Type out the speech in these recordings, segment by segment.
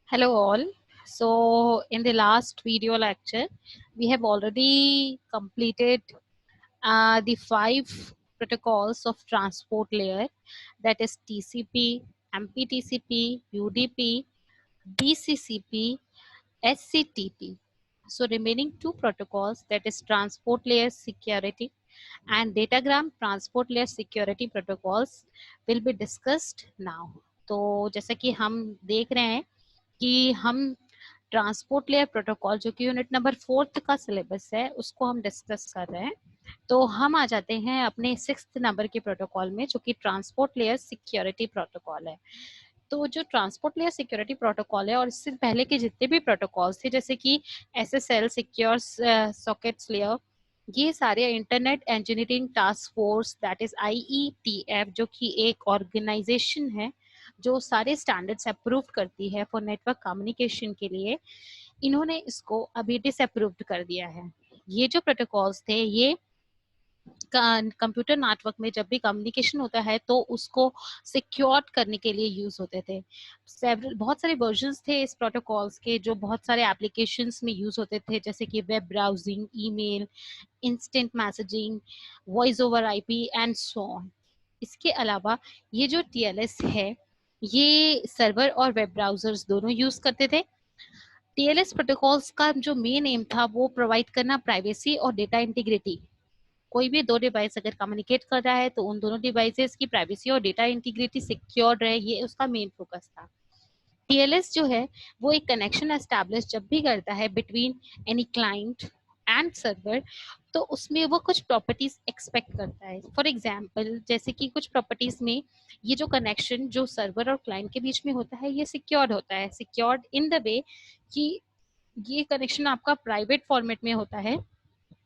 Hello all. So in the last video lecture, we have already completed the 5 protocols of transport layer, that is TCP, MPTCP, UDP, DCCP, SCTP. So remaining 2 protocols, that is transport layer security and datagram transport layer security protocols will be discussed now. तो जैसा कि हम देख रहे हैं कि हम transport layer protocol जो कि यूनिट नंबर 4 का सिलेबस है उसको हम डिस्कस कर रहे हैं। तो हम आ जाते हैं अपने 6 नंबर के प्रोटोकॉल में जो कि ट्रांसपोर्ट लेयर सिक्योरिटी प्रोटोकॉल है। तो जो ट्रांसपोर्ट लेयर सिक्योरिटी प्रोटोकॉल है और इससे पहले के जितने भी प्रोटोकॉल्स थे जैसे कि SSL सिक्योर सॉकेट्स लेयर, ये सारे internet engineering task force that is IETF जो कि एक ऑर्गेनाइजेशन है जो सारे स्टैंडर्ड्स अप्रूव करती है फॉर नेटवर्क कम्युनिकेशन के लिए, इन्होंने इसको अभी डिसअप्रूव्ड कर दिया है। ये जो प्रोटोकॉल्स थे ये कंप्यूटर नेटवर्क में जब भी कम्युनिकेशन होता है तो उसको सिक्योर करने के लिए यूज होते थे। बहुत सारे वर्जन्स थे इस प्रोटोकॉल्स के जो बहुत सारे एप्लीकेशंस में यूज होते थे जैसे कि web browsing, email, instant messaging, voice over IP and so on. इसके अलावा ये जो TLS है ये सर्वर और वेब ब्राउजर्स दोनों यूज करते थे। TLS प्रोटोकॉल्स का जो मेन एम था वो प्रोवाइड करना प्राइवेसी और डेटा इंटीग्रिटी। कोई भी 2 डिवाइस अगर कम्युनिकेट कर रहा है तो उन दोनों डिवाइसेस की प्राइवेसी और डेटा इंटीग्रिटी सिक्योर रहे, ये उसका मेन फोकस था। TLS जो है वो एक कनेक्शन एस्टैब्लिश जब भी करता है between any client and server, तो उसमें वो कुछ प्रॉपर्टीज एक्सपेक्ट करता है। फॉर एग्जांपल जैसे कि कुछ प्रॉपर्टीज में ये जो कनेक्शन जो सर्वर और क्लाइंट के बीच में होता है ये सिक्योर्ड होता है। सिक्योर्ड इन द वे कि ये कनेक्शन आपका प्राइवेट फॉर्मेट में होता है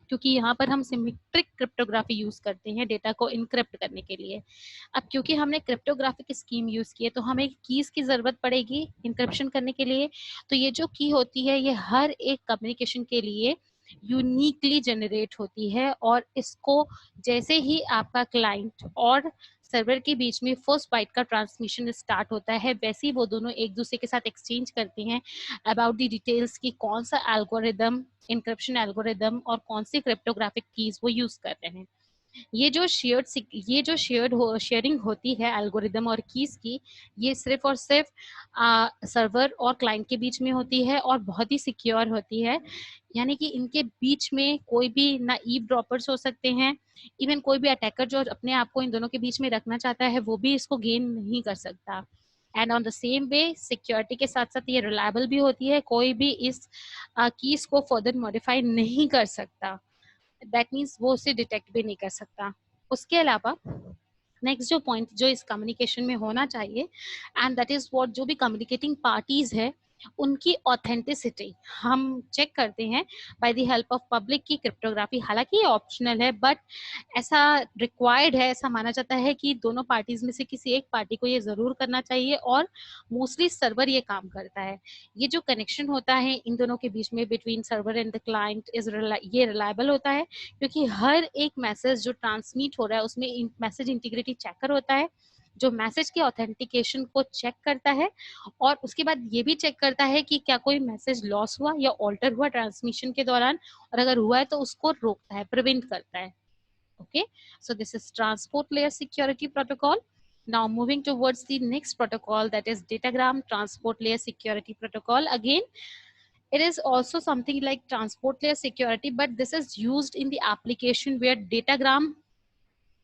क्योंकि यहाँ पर हम सिमेट्रिक क्रिप्टोग्राफी यूज करते हैं डेटा को इनक्रिप्ट करने के लिए। अब क्योंकि हमने क्रिप्टोग्राफिक स्कीम यूज की है तो हमें कीज की जरूरत पड़ेगी इंक्रिप्शन करने के लिए। तो ये जो की होती है ये हर एक कम्युनिकेशन के लिए यूनिकली जनरेट होती है और इसको जैसे ही आपका क्लाइंट और सर्वर के बीच में फर्स्ट बाइट का ट्रांसमिशन स्टार्ट होता है वैसे ही वो दोनों एक दूसरे के साथ एक्सचेंज करते हैं अबाउट द डिटेल्स की कौन सा एल्गोरिदम, इंक्रिप्शन एल्गोरिदम और कौन सी क्रिप्टोग्राफिक कीज वो यूज कर रहे हैं। ये जो शेयर्ड शेयरिंग होती है एल्गोरिदम और कीज की, ये सिर्फ और सिर्फ सर्वर और क्लाइंट के बीच में होती है और बहुत ही सिक्योर होती है। यानी कि इनके बीच में कोई भी ना ईव ड्रॉपर्स हो सकते हैं, इवन कोई भी अटैकर जो अपने आप को इन दोनों के बीच में रखना चाहता है वो भी इसको गेन नहीं कर सकता। And on the same way security के साथ साथ ये रिलायबल भी होती है, कोई भी इस कीज को फर्दर मॉडिफाई नहीं कर सकता। दैट मीन्स वो उसे डिटेक्ट भी नहीं कर सकता। उसके अलावा नेक्स्ट जो पॉइंट जो इस कम्युनिकेशन में होना चाहिए एंड दैट इज व्हाट, जो भी कम्युनिकेटिंग पार्टीज है उनकी ऑथेंटिसिटी हम चेक करते हैं bye the help of public की क्रिप्टोग्राफी। हालांकि ये ऑप्शनल है बट ऐसा रिक्वायर्ड है, ऐसा माना जाता है कि दोनों पार्टीज में से किसी एक पार्टी को ये जरूर करना चाहिए और मोस्टली सर्वर ये काम करता है। ये जो कनेक्शन होता है इन दोनों के बीच में between server and the client is ये रिलायबल होता है क्योंकि हर एक मैसेज जो ट्रांसमिट हो रहा है उसमें मैसेज इंटीग्रिटी चेकर होता है जो मैसेज के ऑथेंटिकेशन को चेक करता है और उसके बाद ये भी चेक करता है कि क्या कोई मैसेज लॉस हुआ या ऑल्टर हुआ ट्रांसमिशन के दौरान, और अगर हुआ है तो उसको रोकता है, प्रिवेंट करता है। Okay, so this is transport layer security protocol. Now moving towards the next protocol, that is datagram transport layer security protocol. Again, it is also something like transport layer security, but this is used in the application where datagram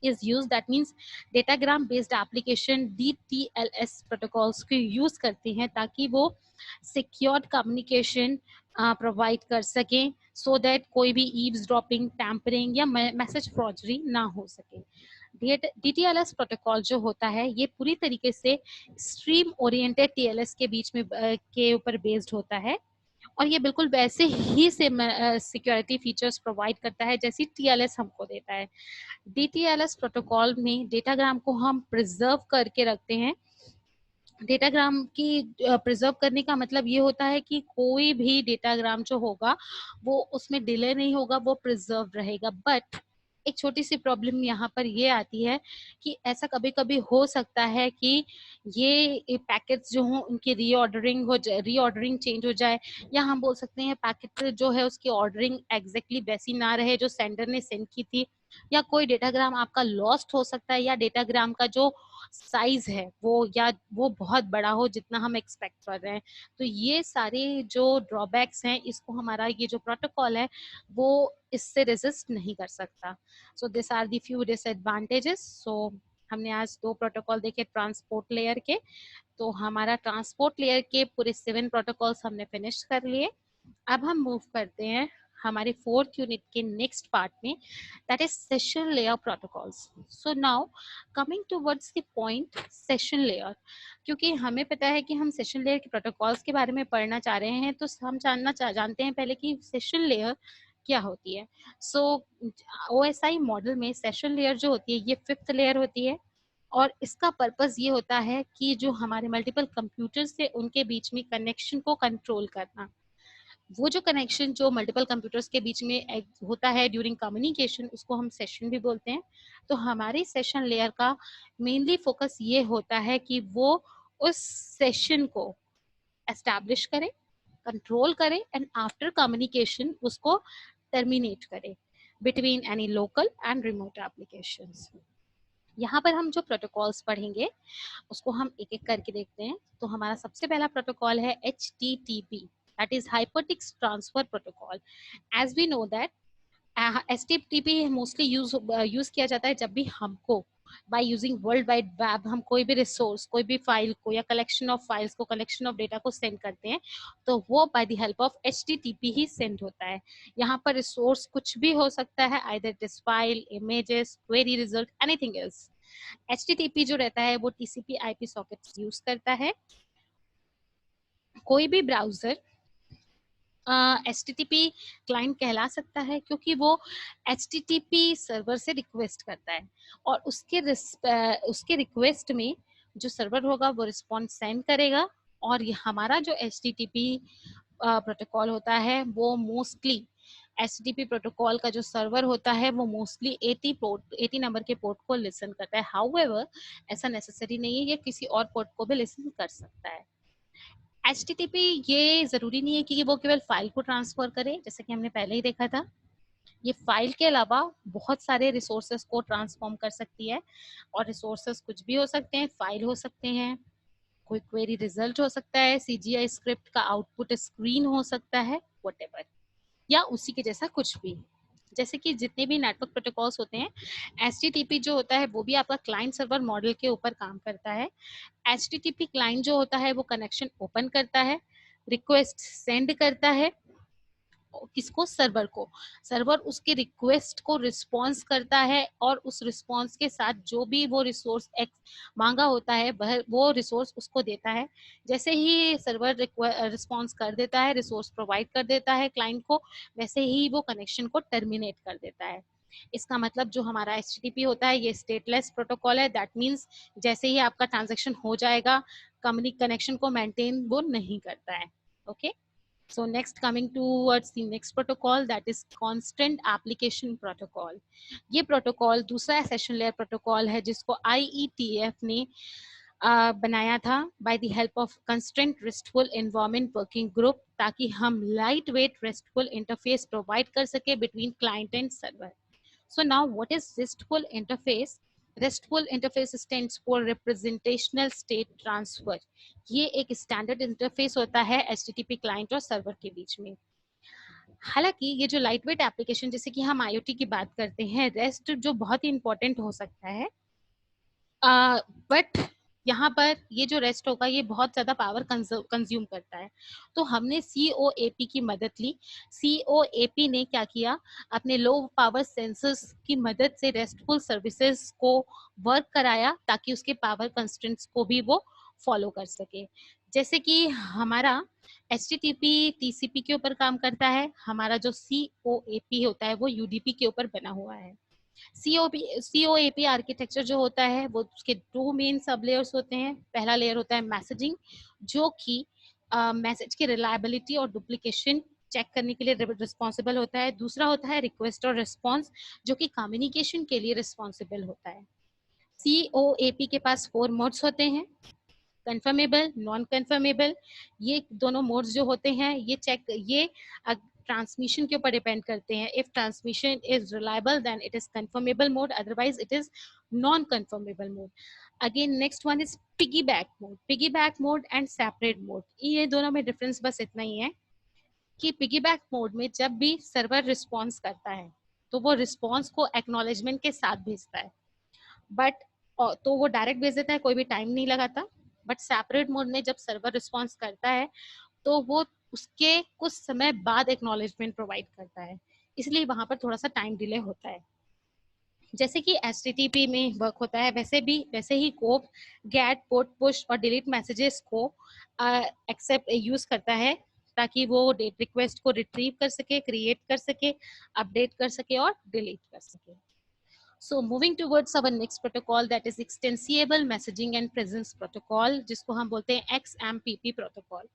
is used. That means datagram based application DTLS protocols को use करते हैं ताकि वो secured communication provide कर सकें so that कोई भी eavesdropping, tampering या मैसेज फ्रॉडरी ना हो सके। DTLS प्रोटोकॉल जो होता है ये पूरी तरीके से स्ट्रीम ओरिएंटेड TLS के बीच में के ऊपर बेस्ड होता है और ये बिल्कुल वैसे ही से सिक्योरिटी फीचर्स प्रोवाइड करता है जैसी TLS हमको देता है। DTLS प्रोटोकॉल में डेटाग्राम को हम प्रिजर्व करके रखते हैं। डेटाग्राम की प्रिजर्व करने का मतलब ये होता है कि कोई भी डेटाग्राम जो होगा वो उसमें डिले नहीं होगा, वो प्रिजर्व रहेगा। बट एक छोटी सी प्रॉब्लम यहाँ पर ये आती है कि ऐसा कभी कभी हो सकता है कि ये पैकेट्स जो हों उनकी रीऑर्डरिंग हो जाए, रीऑर्डरिंग चेंज हो जाए, या हम बोल सकते हैं पैकेट जो है उसकी ऑर्डरिंग एग्जैक्टली वैसी ना रहे जो सेंडर ने सेंड की थी, या कोई डेटाग्राम आपका लॉस्ट हो सकता है, या डेटाग्राम का जो साइज है वो या वो बहुत बड़ा हो जितना हम एक्सपेक्ट कर रहे हैं। तो ये सारे जो ड्रॉबैक्स हैं इसको हमारा ये जो प्रोटोकॉल है वो इससे रेजिस्ट नहीं कर सकता। So this are the few disadvantages. So हमने आज 2 प्रोटोकॉल देखे ट्रांसपोर्ट लेयर के। तो हमारा ट्रांसपोर्ट लेयर के पूरे 7 प्रोटोकॉल्स हमने फिनिश कर लिए। अब हम मूव करते हैं हमारे 4th यूनिट के नेक्स्ट पार्ट में, that is session layer protocols. So now coming towards the point session layer, क्योंकि हमें पता है कि हम सेशन लेयर के प्रोटोकॉल्स के बारे में पढ़ना चाह रहे हैं, तो हम जानते हैं पहले कि सेशन लेयर क्या होती है। सो OSI मॉडल में सेशन लेयर जो होती है ये 5th लेयर होती है, और इसका पर्पस ये होता है कि जो हमारे मल्टीपल कंप्यूटर्स थे उनके बीच में कनेक्शन को कंट्रोल करना। वो जो कनेक्शन जो मल्टीपल कंप्यूटर्स के बीच में होता है ड्यूरिंग कम्युनिकेशन, उसको हम सेशन भी बोलते हैं। तो हमारी सेशन लेयर का मेनली फोकस ये होता है कि वो उस सेशन को एस्टैब्लिश करे, कंट्रोल करे, एंड आफ्टर कम्युनिकेशन उसको टर्मिनेट करे between any local and remote applications. यहाँ पर हम जो प्रोटोकॉल्स पढ़ेंगे उसको हम एक एक करके देखते हैं। तो हमारा सबसे पहला प्रोटोकॉल है HTTP, that is hypertext transfer protocol. As we know that HTTP mostly use किया जाता है जब भी हमको by using world wide web हम कोई भी रिसोर्स, कोई भी फाइल को या कलेक्शन ऑफ फाइल्स को, कलेक्शन ऑफ डेटा को सेंड करते हैं, तो वो by the help of HTTP ही सेंड होता है। यहाँ पर रिसोर्स कुछ भी हो सकता है, either it is file, images, query result, anything else. HTTP जो रहता है वो TCP IP सॉकेट्स यूज करता है। कोई भी ब्राउजर HTTP क्लाइंट कहला सकता है क्योंकि वो HTTP सर्वर से रिक्वेस्ट करता है, और उसके रिक्वेस्ट में जो सर्वर होगा वो रिस्पॉन्स सेंड करेगा। और ये हमारा जो HTTP प्रोटोकॉल होता है वो मोस्टली HTTP प्रोटोकॉल का जो सर्वर होता है वो मोस्टली 80 नंबर के पोर्ट को लिसन करता है। हाउएवर ऐसा नेसेसरी नहीं है, ये किसी और पोर्ट को भी लिसन कर सकता है। HTTP ये जरूरी नहीं है कि वो केवल फाइल को ट्रांसफर करे, जैसे कि हमने पहले ही देखा था। ये फाइल के अलावा बहुत सारे रिसोर्सेस को ट्रांसफॉर्म कर सकती है, और रिसोर्सेस कुछ भी हो सकते हैं, फाइल हो सकते हैं, कोई क्वेरी रिजल्ट हो सकता है, CGI स्क्रिप्ट का आउटपुट स्क्रीन हो सकता है, व्हाटएवर, या उसी के जैसा कुछ भी। जैसे कि जितने भी नेटवर्क प्रोटोकॉल्स होते हैं, HTTP जो होता है वो भी आपका क्लाइंट सर्वर मॉडल के ऊपर काम करता है। HTTP क्लाइंट जो होता है वो कनेक्शन ओपन करता है, रिक्वेस्ट सेंड करता है, किसको, सर्वर को। सर्वर उसके रिक्वेस्ट को रिस्पॉन्स करता है, और उस रिस्पॉन्स के साथ जो भी वो रिसोर्स मांगा होता है वो रिसोर्स उसको देता है। जैसे ही सर्वर रिस्पॉन्स कर देता है, रिसोर्स प्रोवाइड कर देता है क्लाइंट को, वैसे ही वो कनेक्शन को टर्मिनेट कर देता है। इसका मतलब जो हमारा HTTP होता है ये स्टेटलेस प्रोटोकॉल है। दैट मीन्स जैसे ही आपका ट्रांजेक्शन हो जाएगा, कनेक्शन को मेंटेन वो नहीं करता है। Okay, so next coming towards the next protocol, that is constant application protocol। ये प्रोटोकॉल दूसरा सेशन लेयर प्रोटोकॉल है जिसको IETF ने बनाया था bye the help of constraint restful environment working group, ताकि हम light weight restful interface provide कर सके between client and server. So now what is RESTful interface? RESTful interface stands for representational state transfer। ये एक standard interface होता है HTTP client और server के बीच में। हालांकि ये जो लाइट वेट एप्लीकेशन, जैसे कि हम IoT की बात करते हैं, रेस्ट जो बहुत ही इंपॉर्टेंट हो सकता है, बट यहाँ पर ये जो रेस्ट होगा ये बहुत ज़्यादा पावर कंज्यूम करता है। तो हमने COAP की मदद ली। COAP ने क्या किया, अपने लो पावर सेंसर्स की मदद से रेस्टफुल सर्विसेज को वर्क कराया ताकि उसके पावर कंस्ट्रेंट्स को भी वो फॉलो कर सके। जैसे कि हमारा HTTP TCP के ऊपर काम करता है, हमारा जो COAP होता है वो UDP के ऊपर बना हुआ है। COAP आर्किटेक्चर जो होता है वो उसके 2 मेन सब लेयर्स होते हैं। पहला लेयर होता है मैसेजिंग, जो कि मैसेज की रिलायबिलिटी और डुप्लीकेशन चेक करने के लिए रिस्पॉन्सिबल होता है। दूसरा होता है रिक्वेस्ट और रिस्पॉन्स, जो कि कम्युनिकेशन के लिए रिस्पॉन्सिबल होता है। COAP के पास 4 मोड्स होते हैं, कंफर्मेबल, नॉन कंफर्मेबल। ये दोनों मोड्स जो होते हैं ये ट्रांसमिशन के ऊपर डिपेंड करते हैं। If transmission is reliable then it is confirmable mode, otherwise it is non confirmable mode. Again next one is piggy back mode. Piggy back mode and separate mode, ये दोनों में डिफरेंस बस इतना ही है कि पिगी बैक मोड में जब भी सर्वर रिस्पॉन्स करता है तो वो रिस्पॉन्स को एक्नॉलेजमेंट के साथ भेजता है, बट तो वो डायरेक्ट भेज देता है, कोई भी टाइम नहीं लगाता। बट सेपरेट मोड में जब सर्वर रिस्पॉन्स करता है तो वो उसके कुछ समय बाद एक्नॉलेजमेंट प्रोवाइड करता है, इसलिए वहां पर थोड़ा सा टाइम डिले होता है। जैसे कि HTTP में वर्क होता है वैसे ही कोप गेट, पोट, पुश और डिलीट मैसेजेस को एक्सेप्ट यूज करता है, ताकि वो डेट रिक्वेस्ट को रिट्रीव कर सके, क्रिएट कर सके, अपडेट कर सके और डिलीट कर सके। So moving towards our next protocol, that is Extensible Messaging and Presence Protocol, जिसको हम बोलते हैं XMPP प्रोटोकॉल।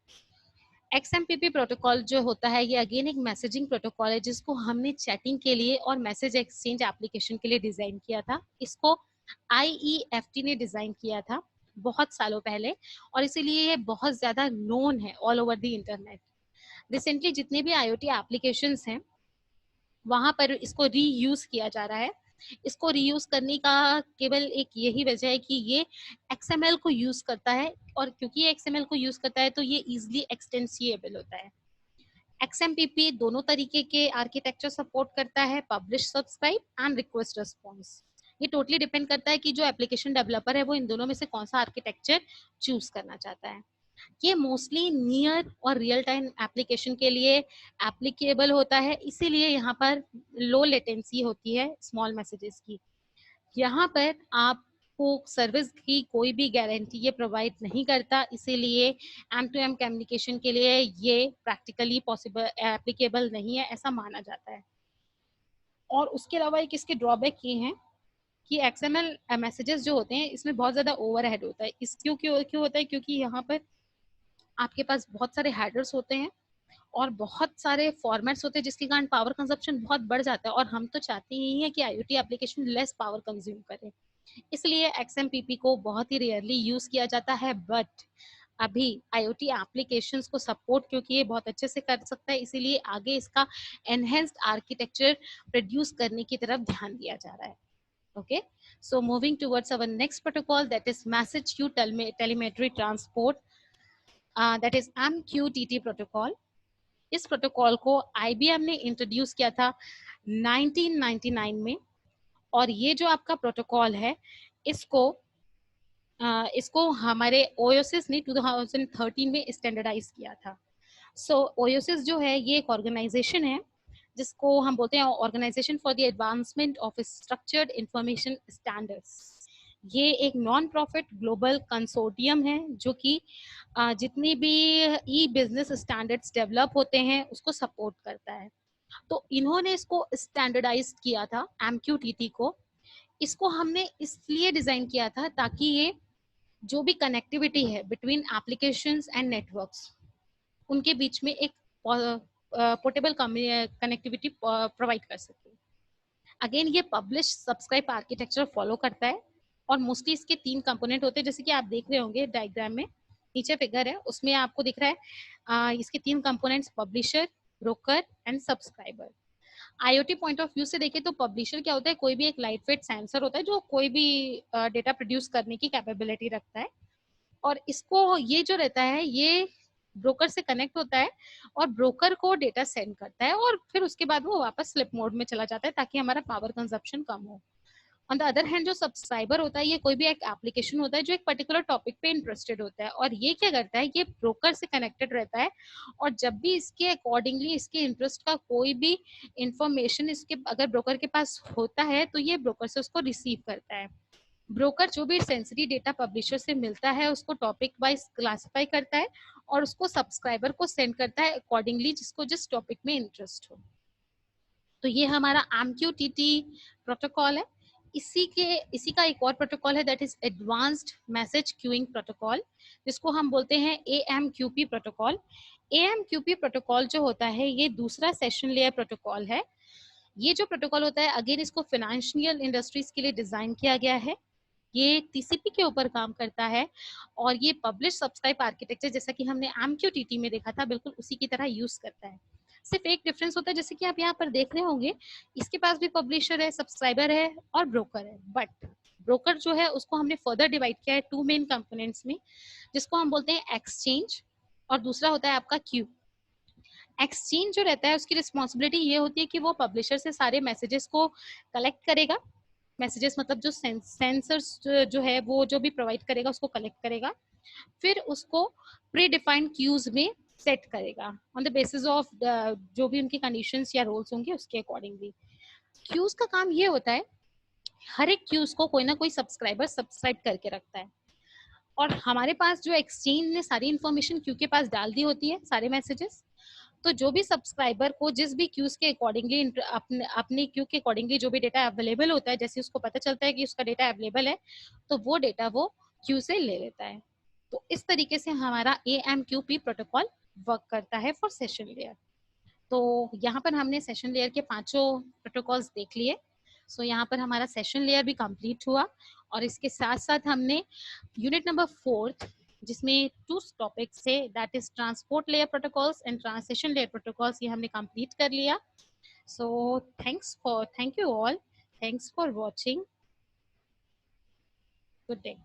XMPP प्रोटोकॉल जो होता है ये अगेन एक मैसेजिंग प्रोटोकॉल है, जिसको हमने चैटिंग के लिए और मैसेज एक्सचेंज एप्लीकेशन के लिए डिजाइन किया था। इसको IEFT ने डिजाइन किया था बहुत सालों पहले, और इसीलिए ये बहुत ज्यादा नोन है all over the internet. Recently जितने भी IoT एप्लीकेशंस हैं वहां पर इसको रीयूज किया जा रहा है। इसको रीयूज करने का केवल एक यही वजह है कि ये XML को यूज करता है, और क्योंकि ये XML को यूज करता है तो ये इजिली एक्सटेंसिएबल होता है। XMPP दोनों तरीके के आर्किटेक्चर सपोर्ट करता है, publish, subscribe and request response. ये टोटली डिपेंड करता है कि जो एप्लीकेशन डेवलपर है वो इन दोनों में से कौन सा आर्किटेक्चर चूज करना चाहता है। ये मोस्टली नियर और रियल टाइम एप्लीकेशन के लिए एप्लीकेबल होता है, इसीलिए यहाँ पर लो लेटेंसी होती है स्मॉल मैसेजेस की। यहाँ पर आपको सर्विस की कोई भी गारंटी ये प्रोवाइड नहीं करता, इसीलिए एम टू एम कम्युनिकेशन के लिए ये प्रैक्टिकली पॉसिबल एप्लीकेबल नहीं है, ऐसा माना जाता है। और उसके अलावा एक इसके ड्रॉबैक ये हैं कि XML मैसेजेस जो होते हैं इसमें बहुत ज्यादा ओवरहेड होता है। इस क्यों क्यों क्यों होता है, क्योंकि यहाँ पर आपके पास बहुत सारे हेडर्स होते हैं और बहुत सारे फॉर्मेट्स होते हैं, जिसके कारण पावर कंजप्शन बहुत बढ़ जाता है, और हम तो चाहते ही हैं कि IoT application less power consume करे। इसलिए XMPP को बहुत ही रेयरली यूज किया जाता है, बट अभी IoT एप्लीकेशंस को सपोर्ट क्योंकि ये बहुत अच्छे से कर सकता है, इसीलिए आगे इसका एनहेंस्ड आर्किटेक्चर प्रोड्यूस करने की तरफ ध्यान दिया जा रहा है। Okay, so moving towards our next protocol, that is Message Queue Telemetry Transport, that is MQTT protocol. इस प्रोटोकॉल को IBM ने इंट्रोड्यूस किया था 1999 में, और ये जो आपका प्रोटोकॉल है इसको हमारे ओयोसिस ने 2013 में स्टैंडर्डाइज किया था। सो ओयोसिस जो है ये एक ऑर्गेनाइजेशन है जिसको हम बोलते हैं organization for the advancement of structured information standards. ये एक नॉन प्रॉफिट ग्लोबल कंसोर्टियम है जो कि जितनी भी ई बिजनेस स्टैंडर्ड्स डेवलप होते हैं उसको सपोर्ट करता है। तो इन्होंने इसको स्टैंडर्डाइज किया था MQTT को। इसको हमने इसलिए डिजाइन किया था ताकि ये जो भी कनेक्टिविटी है बिटवीन एप्लीकेशंस एंड नेटवर्क्स उनके बीच में एक पोर्टेबल कनेक्टिविटी प्रोवाइड कर सके। अगेन ये पब्लिश सब्सक्राइब आर्किटेक्चर फॉलो करता है, और मोस्टली इसके 3 कंपोनेंट होते हैं, जैसे कि आप देख रहे होंगे डायग्राम में नीचे फिगर है उसमें आपको दिख रहा है इसके 3 components, publisher, broker and subscriber. IoT point of view से देखें तो पब्लिशर क्या होता है, कोई भी एक लाइट वेट सेंसर होता है जो कोई भी डेटा प्रोड्यूस करने की कैपेबिलिटी रखता है, और इसको ये जो रहता है ये ब्रोकर से कनेक्ट होता है और ब्रोकर को डेटा सेंड करता है, और फिर उसके बाद वो वापस स्लिप मोड में चला जाता है ताकि हमारा पावर कंजप्शन कम हो। ऑन द अदर हैंड जो सब्सक्राइबर होता है ये कोई भी एक एप्लीकेशन होता है जो एक पर्टिकुलर टॉपिक पे इंटरेस्टेड होता है, और ये क्या करता है, ये ब्रोकर से कनेक्टेड रहता है, और जब भी इसके अकॉर्डिंगली इसके इंटरेस्ट का कोई भी इंफॉर्मेशन इसके अगर ब्रोकर के पास होता है तो ये ब्रोकर से उसको रिसीव करता है। ब्रोकर जो भी सेंसिटिव डेटा पब्लिशर से मिलता है उसको टॉपिक वाइज क्लासिफाई करता है और उसको सब्सक्राइबर को सेंड करता है अकॉर्डिंगली जिसको जिस टॉपिक में इंटरेस्ट हो। तो ये हमारा MQTT प्रोटोकॉल है। इसी का एक और प्रोटोकॉल है, that is advanced message queuing protocol, जिसको हम बोलते हैं AMQP प्रोटोकॉल। AMQP प्रोटोकॉल जो होता है ये दूसरा सेशन लेयर प्रोटोकॉल है। ये जो प्रोटोकॉल होता है अगेन इसको फाइनेंशियल इंडस्ट्रीज के लिए डिजाइन किया गया है। ये TCP के ऊपर काम करता है और ये पब्लिश सब्सक्राइब आर्किटेक्चर जैसा कि हमने MQTT में देखा था बिल्कुल उसी की तरह यूज करता है। सिर्फ एक डिफरेंस होता है, जैसे कि आप यहाँ पर देख रहे होंगे, इसके पास भी पब्लिशर है, सब्सक्राइबर है और ब्रोकर है। बट ब्रोकर जो है उसको हमने फर्दर डिवाइड किया है टू मेन कंपोनेंट्स में, जिसको हम बोलते हैं एक्सचेंज और दूसरा होता है आपका क्यू। एक्सचेंज जो रहता है उसकी रिस्पॉन्सिबिलिटी ये होती है कि वो पब्लिशर से सारे मैसेजेस को कलेक्ट करेगा। मैसेजेस मतलब जो सेंसर्स जो है वो जो भी प्रोवाइड करेगा उसको कलेक्ट करेगा, फिर उसको प्री डिफाइंड क्यूज में सेट करेगा ऑन द बेसिस ऑफ जो भी उनकी कंडीशंस या रोल्स होंगे उसके अकॉर्डिंगली। क्यूज का काम ये होता है, हर एक क्यूज को कोई ना कोई सब्सक्राइबर सब्सक्राइब करके रखता है और हमारे पास जो एक्सचेंज ने सारी इन्फॉर्मेशन क्यू के पास डाल दी होती है, सारे मैसेजेस। तो जो भी सब्सक्राइबर को जिस भी क्यूज के अकॉर्डिंगली अपने क्यू के अकॉर्डिंगली जो भी डेटा अवेलेबल होता है, जैसे उसको पता चलता है कि उसका डेटा अवेलेबल है तो वो डेटा वो क्यू से ले लेता है। तो इस तरीके से हमारा AMQP प्रोटोकॉल वर्क करता है फॉर सेशन लेयर। तो यहाँ पर हमने सेशन लेयर के पांचों प्रोटोकॉल्स देख लिए। सो यहाँ पर हमारा सेशन लेयर भी कंप्लीट हुआ और इसके साथ साथ हमने यूनिट नंबर 4 जिसमें 2 टॉपिक्स थे, that is transport layer protocols and translation layer protocols, ये हमने कंप्लीट कर लिया। So thank you all, thanks for watching, good day.